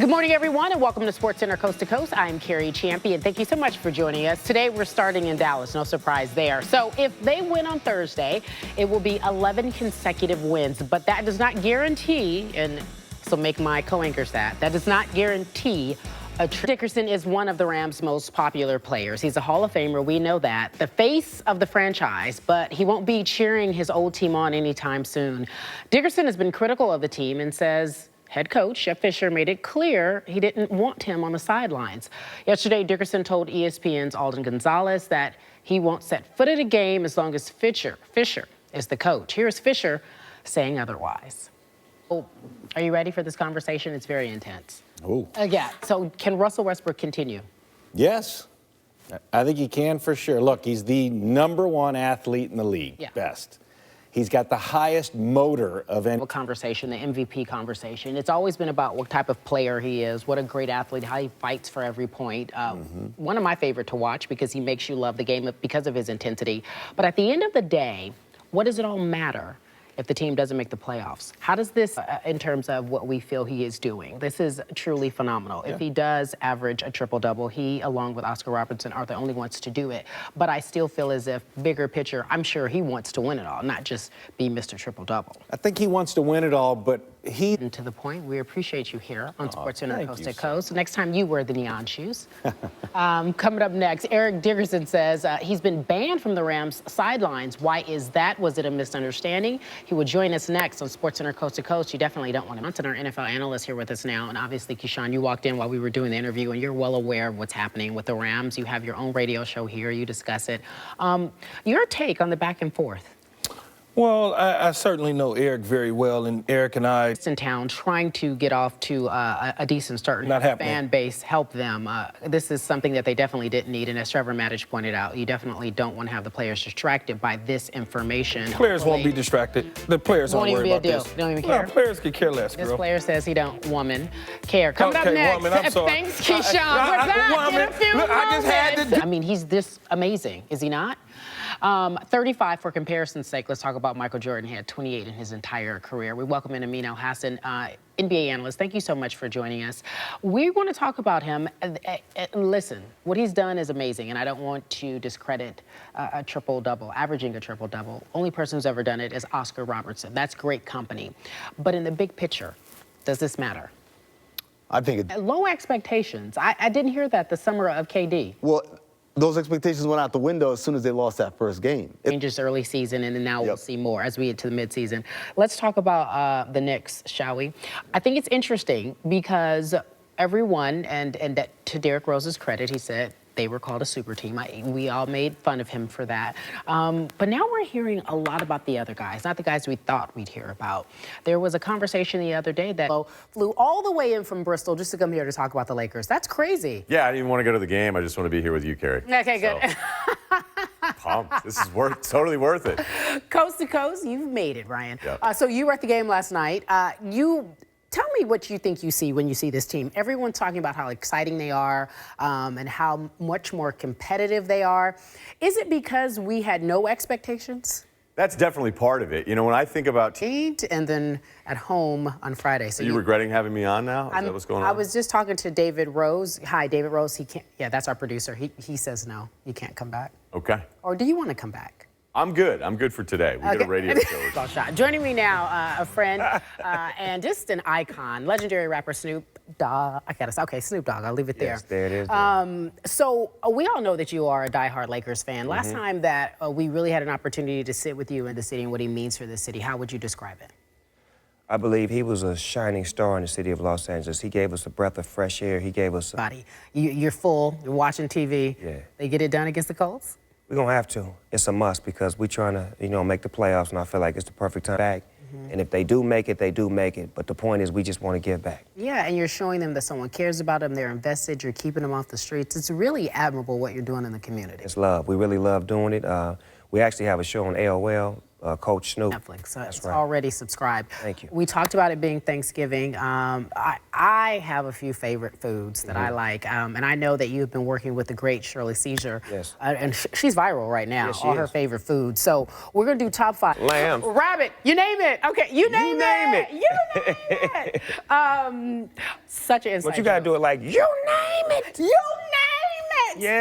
Good morning, everyone, and welcome to SportsCenter Coast to Coast. I'm Cari Champion. Thank you so much for joining us. Today, we're starting in Dallas. No surprise there. So if they win on Thursday, it will be 11 consecutive wins. But that does not guarantee, and so make my co-anchors that does not guarantee a trip. Dickerson is one of the Rams' most popular players. He's a Hall of Famer. We know that. The face of the franchise, but he won't be cheering his old team on anytime soon. Dickerson has been critical of the team and says head coach Jeff Fisher made it clear he didn't want him on the sidelines. Yesterday, Dickerson told ESPN's Alden Gonzalez that he won't set foot in a game as long as Fisher is the coach. Here's Fisher saying otherwise. Oh, are you ready for this conversation? It's very intense. Oh. Yeah, so can Russell Westbrook continue? Yes, I think he can for sure. Look, he's the #1 athlete in the league, best. He's got the highest motor of any conversation, the MVP conversation. It's always been about what type of player he is, what a great athlete, how he fights for every point. One of my favorite to watch because he makes you love the game because of his intensity. But at the end of the day, what does it all matter if the team doesn't make the playoffs? How does this, in terms of what we feel he is doing, this is truly phenomenal. If he does average a triple-double, he, along with Oscar Robertson, are the only ones to do it. But I still feel as if, bigger picture, I'm sure he wants to win it all, not just be Mr. Triple-Double. I think he wants to win it all, but he... And to the point, we appreciate you here on SportsCenter Coast to Coast. Next time you wear the neon shoes. Coming up next, Eric Dickerson says he's been banned from the Rams sidelines. Why is that? Was it a misunderstanding? He will join us next on SportsCenter Coast to Coast. You definitely don't want to. Our NFL analyst here with us now, and obviously, Keyshawn, you walked in while we were doing the interview, and you're well aware of what's happening with the Rams. You have your own radio show here. You discuss it. Your take on the back and forth? Well, I certainly know Eric very well, and Eric and I... in town trying to get off to a decent start. Not happening. Fan base help them. This is something that they definitely didn't need, and as Trevor Maddich pointed out, you definitely don't want to have the players distracted by this information. Players won't be distracted. The players won't don't worry about this. They don't even care. No, players could care less, girl. This player says he don't care. Coming up next. Woman, I'm sorry. Thanks, Keyshawn. We're back in a few moments. I just had to... I mean, he's this amazing, is he not? 35 for comparison's sake. Let's talk about Michael Jordan. He had 28 in his entire career. We welcome in Amin Al-Hassan, NBA analyst. Thank you so much for joining us. We want to talk about him. Listen, what he's done is amazing, and I don't want to discredit a triple-double, averaging a triple-double. Only person who's ever done it is Oscar Robertson. That's great company. But in the big picture, does this matter? I think it... Low expectations. I didn't hear that the summer of KD. Well, those expectations went out the window as soon as they lost that first game. Just early season, and then now we'll see more as we get to the midseason. Let's talk about the Knicks, shall we? I think it's interesting because everyone, and that, to Derrick Rose's credit, he said they were called a super team. We all made fun of him for that. But now we're hearing a lot about the other guys, not the guys we thought we'd hear about. There was a conversation the other day that flew all the way in from Bristol just to come here to talk about the Lakers. That's crazy. Yeah, I didn't even want to go to the game. I just want to be here with you, Cari. Okay, good. Pumped. This is totally worth it. Coast to coast, you've made it, Ryan. Yep. So you were at the game last night. Tell me what you think you see when you see this team. Everyone's talking about how exciting they are and how much more competitive they are. Is it because we had no expectations? That's definitely part of it. You know, when I think about... And then at home on Friday. So Are you regretting having me on now? Is that what's going on? I was just talking to David Rose. Hi, David Rose. He can't... Yeah, that's our producer. He says no, you can't come back. Okay. Or do you want to come back? I'm good. I'm good for today. We got a radio show. Joining me now, a friend and just an icon, legendary rapper Snoop Dogg. Snoop Dogg. I'll leave it there. Yes, there it is. So we all know that you are a diehard Lakers fan. Last time that we really had an opportunity to sit with you in the city and what he means for the city, how would you describe it? I believe he was a shining star in the city of Los Angeles. He gave us a breath of fresh air. He gave us... You're full. You're watching TV. Yeah. They get it done against the Colts? We're going to have to. It's a must because we're trying to, make the playoffs, and I feel like it's the perfect time back. And if they do make it, they do make it. But the point is we just want to give back. Yeah, and you're showing them that someone cares about them, they're invested, you're keeping them off the streets. It's really admirable what you're doing in the community. It's love. We really love doing it. We actually have a show on AOL. Coach Snoop. Netflix, so it's right. already subscribed. Thank you. We talked about it being Thanksgiving. I have a few favorite foods that I like, and I know that you've been working with the great Shirley Caesar. Yes. And she's viral right now, yes, all her favorite foods. So we're gonna do top 5. Lamb. Rabbit, you name it. Okay, you name it. You name it. such an inside But you gotta joke. do it like, you name it. You name it. Yeah.